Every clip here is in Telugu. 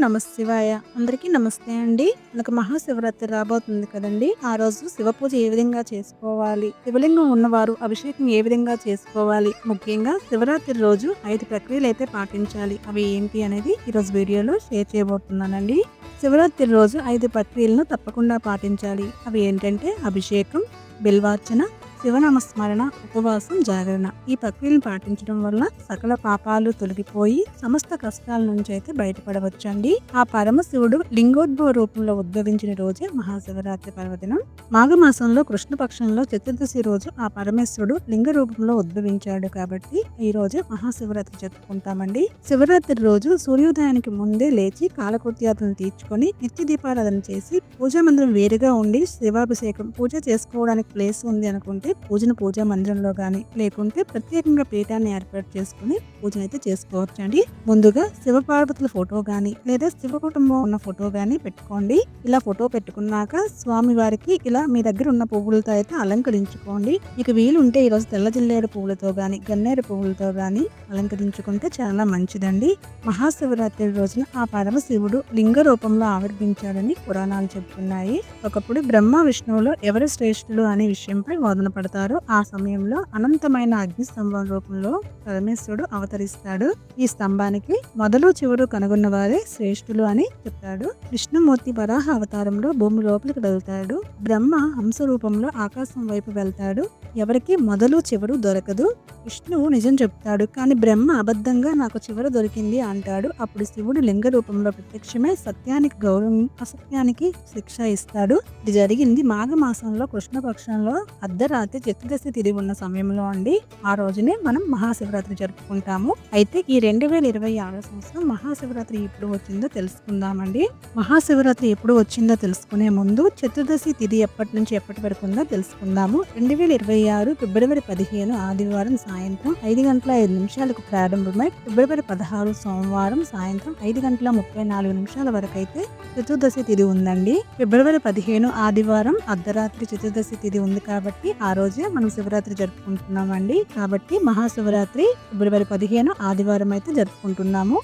నమశివాయ. అందరికీ నమస్తే అండి. మనకు మహాశివరాత్రి రాబోతుంది కదండి. ఆ రోజు శివ పూజ ఏ విధంగా చేసుకోవాలి, శివలింగం ఉన్నవారు అభిషేకం ఏ విధంగా చేసుకోవాలి, ముఖ్యంగా శివరాత్రి రోజు 5 ప్రక్రియలు అయితే పాటించాలి. అవి ఏంటి అనేది ఈరోజు వీడియోలో షేర్ చేయబోతున్నానండి. శివరాత్రి రోజు 5 ప్రక్రియలను తప్పకుండా పాటించాలి. అవి ఏంటంటే అభిషేకం, బిల్వార్చన, శివనామస్మరణ, ఉపవాసం, జాగరణ. ఈ ప్రక్రియలను పాటించడం వల్ల సకల పాపాలు తొలగిపోయి సమస్త కష్టాల నుంచి అయితే బయటపడవచ్చండి. ఆ పరమశివుడు లింగోద్భవ రూపంలో ఉద్భవించిన రోజే మహాశివరాత్రి పర్వదినం. మాఘమాసంలో కృష్ణపక్షంలో చతుర్దశి రోజు ఆ పరమేశ్వరుడు లింగ రూపంలో ఉద్భవించాడు కాబట్టి ఈ రోజు మహాశివరాత్రి జరుపుకుంటామండి. శివరాత్రి రోజు సూర్యోదయానికి ముందే లేచి కాలకృత్యాలను తీర్చుకొని నిత్య దీపారాధన చేసి పూజా మందిరం వేరుగా ఉండి శివాభిషేకం పూజ చేసుకోవడానికి ప్లేస్ ఉంది అనుకుంటే పూజను పూజా మందిరంలో గాని లేకుంటే ప్రత్యేకంగా పీఠాన్ని ఏర్పాటు చేసుకుని పూజను అయితే చేసుకోవచ్చండి. ముందుగా శివపార్వతుల ఫోటో గాని లేదా శివ కుటుంబం ఉన్న ఫోటో గాని పెట్టుకోండి. ఇలా ఫోటో పెట్టుకున్నాక స్వామి వారికి ఇలా మీ దగ్గర ఉన్న పువ్వులతో అయితే అలంకరించుకోండి. మీకు వీలుంటే ఈరోజు తెల్ల జిల్లేడు పువ్వులతో గాని గన్నేరు పువ్వులతో గాని అలంకరించుకుంటే చాలా మంచిదండి. మహాశివరాత్రి రోజున ఆ పరమశివుడు లింగ రూపంలో ఆవిర్భించాడని పురాణాలు చెబుతున్నాయి. ఒకప్పుడు బ్రహ్మ విష్ణువులో ఎవరు శ్రేష్ఠులు అనే విషయంపై వాదన పడతారు. ఆ సమయంలో అనంతమైన అగ్ని స్తంభం రూపంలో పరమేశ్వరుడు అవతరిస్తాడు. ఈ స్తంభానికి మొదలు చివరు కనుగొన్న వారే శ్రేష్ఠులు అని చెప్తాడు. విష్ణుమూర్తి వరాహ అవతారంలో భూమి లోపలికి వెళ్తాడు. బ్రహ్మ హంస రూపంలో ఆకాశం వైపు వెళ్తాడు. ఎవరికి మొదలు చివరు దొరకదు. విష్ణువు నిజం చెప్తాడు, కానీ బ్రహ్మ అబద్ధంగా నాకు చివరు దొరికింది అంటాడు. అప్పుడు శివుడు లింగ రూపంలో ప్రత్యక్షమై సత్యానికి గౌరవం, అసత్యానికి శిక్ష ఇస్తాడు. ఇది జరిగింది మాఘమాసంలో కృష్ణపక్షంలో అర్ధరాత్రి చతుర్దశి తిథి ఉన్న సమయంలో అండి. ఆ రోజునే మనం మహాశివరాత్రి జరుపుకుంటాము. అయితే ఈ 2026 సంవత్సరం మహాశివరాత్రి ఎప్పుడు వచ్చిందో తెలుసుకుందామండి. మహాశివరాత్రి ఎప్పుడు వచ్చిందో తెలుసుకునే ముందు చతుర్దశి తిథి ఎప్పటి నుంచి ఎప్పటి వరకు ఉందో తెలుసుకుందాము. 2026 ఫిబ్రవరి 15 ఆదివారం సాయంత్రం 5:05 ప్రారంభమై ఫిబ్రవరి 16 సోమవారం సాయంత్రం 5:34 వరకు అయితే చతుర్దశి తిథి ఉందండి. ఫిబ్రవరి 15 ఆదివారం అర్ధరాత్రి చతుర్దశి తిథి ఉంది కాబట్టి ఆ రోజే మనం శివరాత్రి జరుపుకుంటున్నామండి. కాబట్టి మహాశివరాత్రి ఫిబ్రవరి 15 ఆదివారం అయితే జరుపుకుంటున్నాము.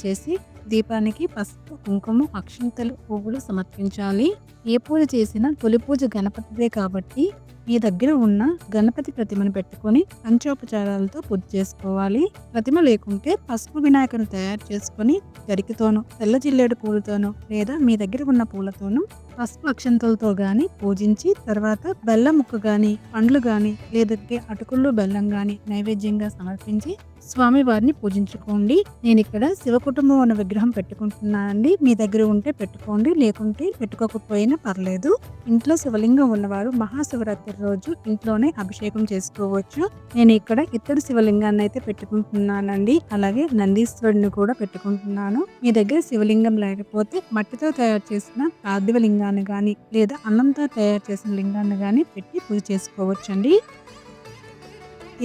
చేసి దీపానికి పసుపు, కుంకుమ, అక్షింతలు, పువ్వులు సమర్పించాలి. ఏ పూజ చేసినా తొలి పూజ గణపతిదే కాబట్టి మీ దగ్గర ఉన్న గణపతి ప్రతిమను పెట్టుకొని పంచోపచారాలతో పూజ చేసుకోవాలి. ప్రతిమ లేకుంటే పసుపు వినాయకుని తయారు చేసుకొని గరికతోనూ తెల్ల జిల్లేడు పూలతోనూ లేదా మీ దగ్గర ఉన్న పూలతోనూ పసుపు అక్షంతలతో గాని పూజించి తర్వాత బెల్లం ముక్క గాని పండ్లు గాని లేదంటే అటుకులు బెల్లం గాని నైవేద్యంగా సమర్పించి స్వామి వారిని పూజించుకోండి. నేను ఇక్కడ శివ కుటుంబం అన్న విగ్రహం పెట్టుకుంటున్నానండి. మీ దగ్గర ఉంటే పెట్టుకోండి, లేకుంటే పెట్టుకోకపోయినా పర్లేదు. ఇంట్లో శివలింగం ఉన్నవారు మహాశివరాత్రి రోజు ఇంట్లోనే అభిషేకం చేసుకోవచ్చు. నేను ఇక్కడ ఇతర శివలింగాన్ని అయితే పెట్టుకుంటున్నానండి. అలాగే నందీశ్వరుడిని కూడా పెట్టుకుంటున్నాను. మీ దగ్గర శివలింగం లేకపోతే మట్టితో తయారు చేసిన పార్థివ లింగాన్ని గాని లేదా అన్నంతో తయారు చేసిన లింగాన్ని గాని పెట్టి పూజ చేసుకోవచ్చండి.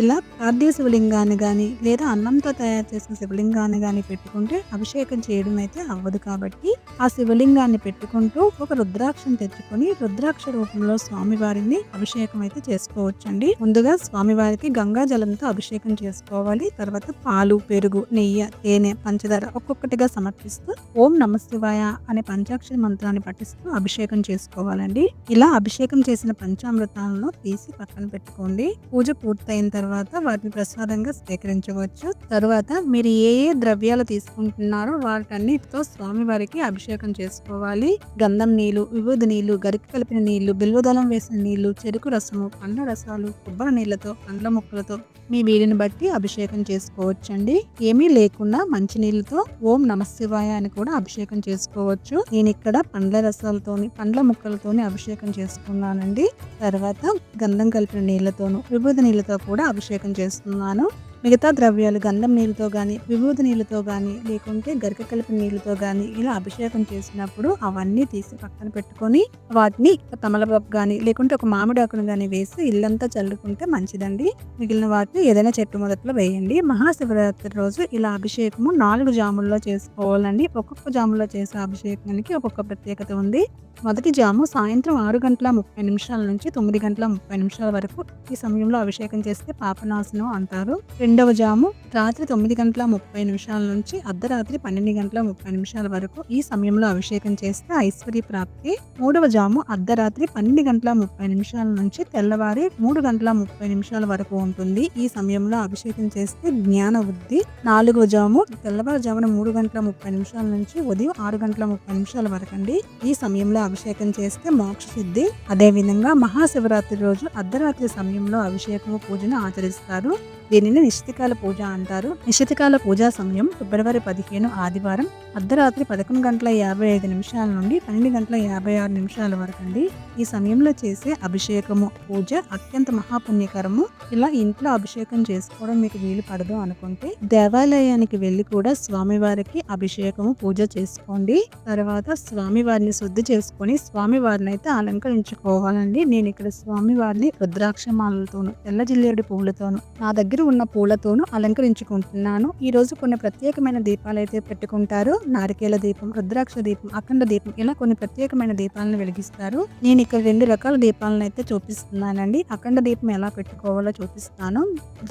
ఇలా పార్థివ శివలింగాన్ని కానీ లేదా అన్నంతో తయారు చేసిన శివలింగాన్ని కానీ పెట్టుకుంటే అభిషేకం చేయడం అయితే అవ్వదు. కాబట్టి ఆ శివలింగాన్ని పెట్టుకుంటూ ఒక రుద్రాక్షను తెచ్చుకొని రుద్రాక్ష రూపంలో స్వామివారిని అభిషేకం అయితే చేసుకోవచ్చండి. ముందుగా స్వామివారికి గంగా జలంతో అభిషేకం చేసుకోవాలి. తర్వాత పాలు, పెరుగు, నెయ్యి, తేనె, పంచదార ఒక్కొక్కటిగా సమర్పిస్తూ ఓం నమశివాయ అనే పంచాక్షరి మంత్రాన్ని పఠిస్తూ అభిషేకం చేసుకోవాలండి. ఇలా అభిషేకం చేసిన పంచామృతాలను తీసి పక్కన పెట్టుకోండి. పూజ పూర్తయిన తర్వాత వాటిని ప్రసాదంగా స్వీకరించవచ్చు. తర్వాత మీరు ఏ ఏ ద్రవ్యాలు తీసుకుంటున్నారో వాటన్నిటితో స్వామి వారికి అభిషేకం చేసుకోవాలి. గంధం నీళ్లు, విభూది నీళ్లు, గరిక కలిపిన నీళ్లు, బిల్వదళం వేసిన నీళ్లు, చెరుకు రసము, పండ్ల రసాలు, కొబ్బరి నీళ్లతో, పండ్ల ముక్కలతో మీ వీలుని బట్టి అభిషేకం చేసుకోవచ్చండి. ఏమీ లేకుండా మంచి నీళ్లతో ఓం నమశివాయ అని కూడా అభిషేకం చేసుకోవచ్చు. నేను ఇక్కడ పండ్ల రసాలతోని పండ్ల ముక్కలతోని అభిషేకం చేసుకున్నానండి. తర్వాత గంధం కలిపిన నీళ్లతోనూ విభూది నీళ్లతో కూడా అభిషేకం చేస్తున్నాను. మిగతా ద్రవ్యాలు గంధం నీళ్ళతో కానీ విభూది నీళ్ళతో కానీ లేకుంటే గరిక కలిపిన నీళ్ళతో కానీ ఇలా అభిషేకం చేసినప్పుడు అవన్నీ తీసి పక్కన పెట్టుకొని వాటిని తమలపాకు కానీ లేకుంటే ఒక మామిడాకును కానీ వేసి ఇల్లంతా చల్లుకుంటే మంచిదండి. మిగిలిన వాటిని ఏదైనా చెట్టు మొదట్లో వేయండి. మహాశివరాత్రి రోజు ఇలా అభిషేకము 4 జాముల్లో చేసుకోవాలండి. ఒక్కొక్క జాములో చేసే అభిషేకానికి ఒక్కొక్క ప్రత్యేకత ఉంది. మొదటి జాము సాయంత్రం 6:30 నుంచి 9:30 వరకు ఈ సమయంలో అభిషేకం చేస్తే పాపనాశనం అంటారు. రెండవ జాము రాత్రి 9:30 నుంచి అర్ధరాత్రి 12:30 వరకు ఈ సమయంలో అభిషేకం చేస్తే ఐశ్వర్య ప్రాప్తి. మూడవ జాము అర్ధరాత్రి 12:30 నుంచి తెల్లవారి 3:30 వరకు ఉంటుంది. ఈ సమయంలో అభిషేకం చేస్తే జ్ఞాన వృద్ధి. నాలుగవ జాము తెల్లవారుజామున 3:30 నుంచి ఉదయం 6:30 వరకు అండి. ఈ సమయంలో అభిషేకం చేస్తే మోక్ష సిద్ధి. అదేవిధంగా మహాశివరాత్రి రోజు అర్ధరాత్రి సమయంలో అభిషేకము పూజను ఆచరిస్తారు. దీనిని నిశ్చితకాల పూజ అంటారు. నిశ్చితకాల పూజా సమయం ఫిబ్రవరి 15 ఆదివారం అర్ధరాత్రి 11:55 నుండి 12:56 వరకు అండి. ఈ సమయంలో చేసే అభిషేకము పూజ అత్యంత మహాపుణ్యకరము. ఇలా ఇంట్లో అభిషేకం చేసుకోవడం మీకు వీలు పడదు అనుకుంటే దేవాలయానికి వెళ్ళి కూడా స్వామివారికి అభిషేకము పూజ చేసుకోండి. తర్వాత స్వామివారిని శుద్ధి చేసుకొని స్వామివారిని అయితే అలంకరించుకోవాలండి. నేను ఇక్కడ స్వామివారిని రుద్రాక్షమాలతోను తెల్ల జిల్లేడు పువ్వులతోను నా దగ్గర ఉన్న పూలతోను అలంకరించుకుంటున్నాను. ఈ రోజు కొన్ని ప్రత్యేకమైన దీపాలు అయితే పెట్టుకుంటారు. నారికేల దీపం, రుద్రాక్ష దీపం, అఖండ దీపం, ఇలా కొన్ని ప్రత్యేకమైన దీపాలను వెలిగిస్తారు. నేను ఇక్కడ 2 రకాల దీపాలను అయితే చూపిస్తున్నానండి. అఖండ దీపం ఎలా పెట్టుకోవాలో చూపిస్తాను.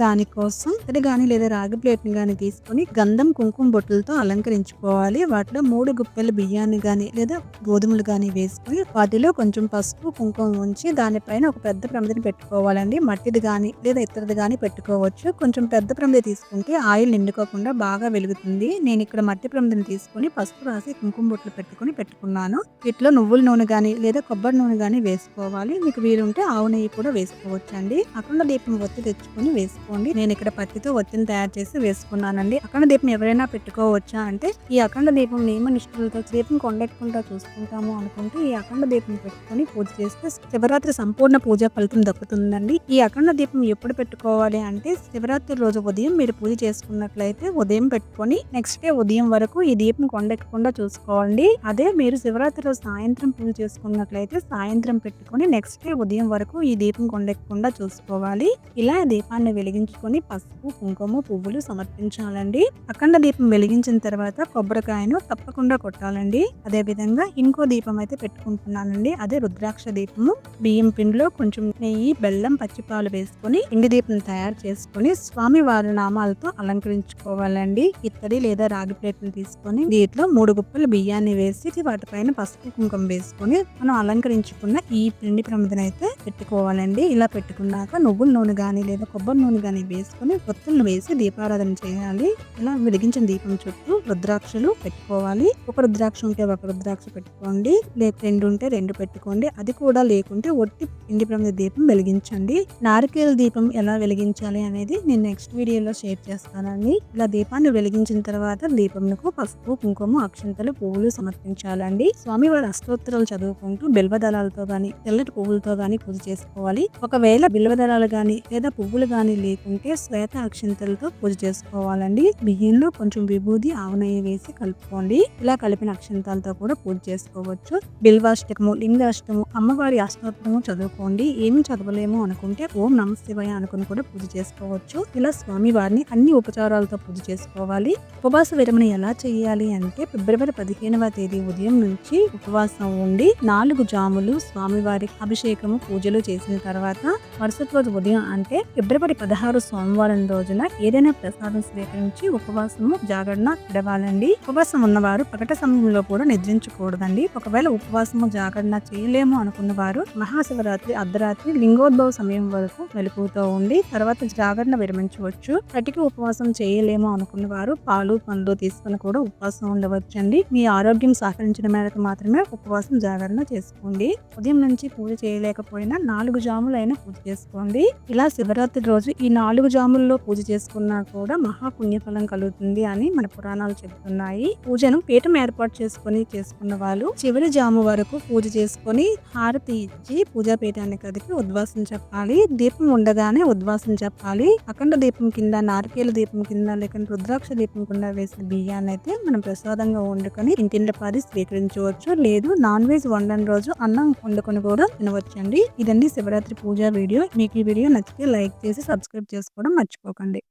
దానికోసం ఇత్తడి గాని లేదా రాగి ప్లేట్ ని గాని తీసుకుని గంధం కుంకుమ బొట్టులతో అలంకరించుకోవాలి. వాటిలో 3 గుప్పెల బియ్యాన్ని గాని లేదా గోధుమలు గాని వేసుకుని వాటిలో కొంచెం పసుపు కుంకుమ ఉంచి దానిపైన ఒక పెద్ద ప్రమిదని పెట్టుకోవాలండి. మట్టిది గాని లేదా ఇతరది గాని పెట్టుకోవచ్చు. కొంచెం పెద్ద ప్రమిద తీసుకుంటే ఆయిల్ నిండుకోకుండా బాగా వెలుగుతుంది. నేను ఇక్కడ మట్టి ప్రమిదని తీసుకుని పసుపు రాసి కుంకుమ బొట్లు పెట్టుకున్నాను. వీటిలో నువ్వుల నూనె గాని లేదా కొబ్బరి నూనె గాని వేసుకోవాలి. మీకు వీలుంటే ఆవు నెయ్యి కూడా వేసుకోవచ్చు అండి. అఖండ దీపం ఒత్తి తెచ్చుకొని వేసుకోండి. నేను ఇక్కడ పత్తితో ఒత్తిని తయారు చేసి వేసుకున్నానండి. అఖండ దీపం ఎవరైనా పెట్టుకోవచ్చా అంటే ఈ అఖండ దీపం నియమ నిష్ఠలతో దీపం కొండెట్టకుండా చూసుకుంటాము అనుకుంటే ఈ అఖండ దీపం పెట్టుకొని పూజ చేస్తే శివరాత్రి సంపూర్ణ పూజా ఫలితం దక్కుతుందండి. ఈ అఖండ దీపం ఎప్పుడు పెట్టుకోవాలి అంటే శివరాత్రి రోజు ఉదయం మీరు పూజ చేసుకున్నట్లయితే ఉదయం పెట్టుకొని నెక్స్ట్ డే ఉదయం వరకు ఈ దీపం కొండెక్కకుండా చూసుకోండి. అదే మీరు శివరాత్రి రోజు సాయంత్రం పూజ చేసుకున్నట్లయితే సాయంత్రం పెట్టుకొని నెక్స్ట్ డే ఉదయం వరకు ఈ దీపం కొండెక్కకుండా చూసుకోవాలి. ఇలా దీపాన్ని వెలిగించుకొని పసుపు కుంకుమ పువ్వులు సమర్పించాలండి. అఖండ దీపం వెలిగించిన తర్వాత కొబ్బరికాయను తప్పకుండా కొట్టాలండి. అదే విధంగా ఇంకో దీపం అయితే పెట్టుకుంటున్నానండి. అదే రుద్రాక్ష దీపము. బియ్యం పిండిలో కొంచెం నెయ్యి, బెల్లం, పచ్చిపాలు వేసుకొని పిండి దీపం తయారు చేసుకొని స్వామి వారి నామాలతో అలంకరించుకోవాలండి. ఇత్తడి లేదా రాగి ప్లేట్ని తీసుకొని దీంట్లో 3 గుప్పలు బియ్యాన్ని వేసి వాటిపైన పసుపు కుంకుమ వేసుకొని మనం అలంకరించుకున్న ఈ పిండి ప్రమిదను అయితే పెట్టుకోవాలండి. ఇలా పెట్టుకున్నాక నువ్వుల నూనె గాని లేదా కొబ్బరి నూనె గాని వేసుకొని ఒత్తులను వేసి దీపారాధన చేయాలి. ఇలా వెలిగించిన దీపం చుట్టూ రుద్రాక్షలు పెట్టుకోవాలి. ఒక రుద్రాక్ష ఉంటే ఒక రుద్రాక్ష పెట్టుకోండి, లేక 2 ఉంటే 2 పెట్టుకోండి. అది కూడా లేకుంటే ఒట్టి పిండి ప్రమిద దీపం వెలిగించండి. నారికేల దీపం ఎలా వెలిగించాలి అనేది నేను నెక్స్ట్ వీడియోలో షేర్ చేస్తానండి. ఇలా దీపాన్ని వెలిగించిన తర్వాత దీపంకు పసుపు కుంకుమ అక్షంతలు పువ్వులు సమర్పించాలండి. స్వామివారి అష్టోత్తరాలు చదువుకుంటూ బిల్వదళాలతో గాని తెల్లటి పువ్వులతో గాని పూజ చేసుకోవాలి. ఒకవేళ బిల్వదళాలు గాని లేదా పువ్వులు గాని లేకుంటే శ్వేత అక్షంతలతో పూజ చేసుకోవాలండి. బియ్యంలో కొంచెం విభూది ఆవు నెయ్యి వేసి కలుపుకోండి. ఇలా కలిపిన అక్షంతాలతో కూడా పూజ చేసుకోవచ్చు. బిల్వాష్టకము, లింగాష్టము, అమ్మవారి అష్టోత్తరము చదువుకోండి. ఏమి చదవలేము అనుకుంటే ఓం నమ శివాయ అనుకుని కూడా పూజ చేసుకోవచ్చు. ఇలా స్వామి వారిని అన్ని ఉపచారాలతో పూజ చేసుకోవాలి. ఉపవాస విరమణ ఎలా చేయాలి అంటే ఫిబ్రవరి 15వ తేదీ ఉదయం నుంచి ఉపవాసం ఉండి 4 జాములు స్వామివారి అభిషేకము పూజలు చేసిన తర్వాత మరుసటి రోజు ఉదయం అంటే ఫిబ్రవరి 16 సోమవారం రోజున ఏదైనా ప్రసాదం స్వీకరించి ఉపవాసము జాగరణ విడవాలండి. ఉపవాసం ఉన్నవారు పగట సమయంలో కూడా నిద్రించకూడదండి. ఒకవేళ ఉపవాసము జాగరణ చేయలేము అనుకున్న వారు మహాశివరాత్రి అర్ధరాత్రి లింగోద్భవ సమయం వరకు మెలకువతో ఉండి తర్వాత జాగరణ విరమించవచ్చు. కటికి ఉపవాసం చేయలేము అనుకున్న వారు పాలు పండ్లు తీసుకుని కూడా ఉపవాసం ఉండవచ్చండి. మీ ఆరోగ్యం సహకరించిన మేరకు మాత్రమే ఉపవాసం జాగరణ చేసుకోండి. ఉదయం నుంచి పూజ చేయలేకపోయినా 4 జాములైనా పూజ చేసుకోండి. ఇలా శివరాత్రి రోజు ఈ 4 జాముల్లో పూజ చేసుకున్నా కూడా మహాపుణ్యఫలం కలుగుతుంది అని మన పురాణాలు చెబుతున్నాయి. పూజను పీఠం ఏర్పాటు చేసుకున్న వాళ్ళు చివరి జాము వరకు పూజ చేసుకొని హారతి ఇచ్చి పూజా పీఠానికి కదిపి ఉద్వాసం చెప్పాలి. దీపం ఉండగానే ఉద్వాసం చెప్పాలి. అఖండ దీపం కింద, నారికేల దీపం కింద, లేకుంటే రుద్రాక్ష దీపం కింద వేసిన బియ్యాన్ని అయితే మనం ప్రసాదంగా వండుకొని ఇంటింటి పాది స్వీకరించవచ్చు. లేదు నాన్ వెజ్ వండని రోజు అన్నం వండుకొని కూడా తినవచ్చండి. ఇదండి శివరాత్రి పూజా వీడియో. మీకు ఈ వీడియో నచ్చితే లైక్ చేసి సబ్స్క్రైబ్ చేసుకోవడం మర్చిపోకండి.